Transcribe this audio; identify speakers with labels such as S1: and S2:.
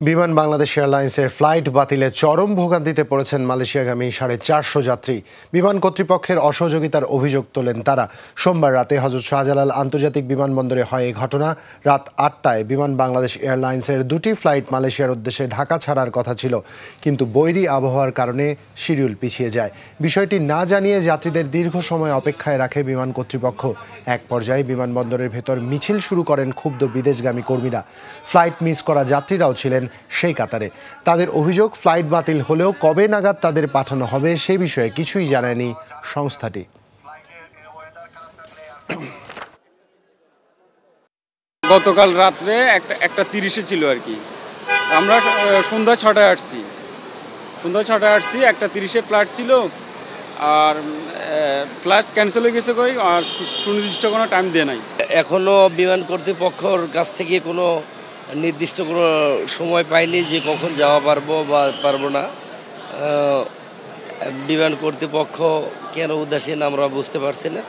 S1: বিমান বাংলাদেশ এয়ারলাইন্সের ফ্লাইট বাতিলে চরম ভোগান্তিতে পড়েছেন মালয়েশিয়াগামী 450 যাত্রী। বিমান কর্তৃপক্ষের অসহযোগিতার অভিযোগ তোলেন তারা। সোমবার রাতে হযরত শাহজালাল আন্তর্জাতিক বিমানবন্দরে হয় এই ঘটনা। রাত 8টায় বিমান বাংলাদেশ এয়ারলাইন্সের দুটি ফ্লাইট মালয়েশিয়ার উদ্দেশ্যে ঢাকা ছাড়ার কথা ছিল, কিন্তু বৈরী আবহাওয়ার কারণে শিডিউল পিছিয়ে যায়। বিষয়টি না জানিয়ে যাত্রীদের দীর্ঘ সময় অপেক্ষায় রাখে বিমান কর্তৃপক্ষ। এক পর্যায়ে বিমানবন্দরের ভেতর মিছিল শুরু করেন ক্ষুব্ধ বিদেশগামী কর্মীরা। ফ্লাইট মিস করা যাত্রীরাও ছিলেন সেই কাতারে। তাদের অভিযোগ, ফ্লাইট বাতিল হলেও কবে নাগাদ তাদের পাঠানো হবে সে বিষয়ে কিছুই জানায়নি সংস্থাটি।
S2: গতকাল রাত্রে একটা 30-এ ছিল আর কি। আমরা সন্ধ্যা 6টায় আসছি। একটা 30-এ ফ্লাইট ছিল, আর ফ্লাইট ক্যান্সেল হয়ে গেছে কই, আর সুনির্দিষ্ট কোনো টাইম দেয় নাই।
S3: এখনও বিমান কর্তৃপক্ষর কাছ থেকে কোনো নির্দিষ্ট কোনো সময় পাইনি যে কখন যাওয়া পারবো বা পারবো না। বিমান কর্তৃপক্ষ কেন উদাসীন আমরা বুঝতে পারছি না।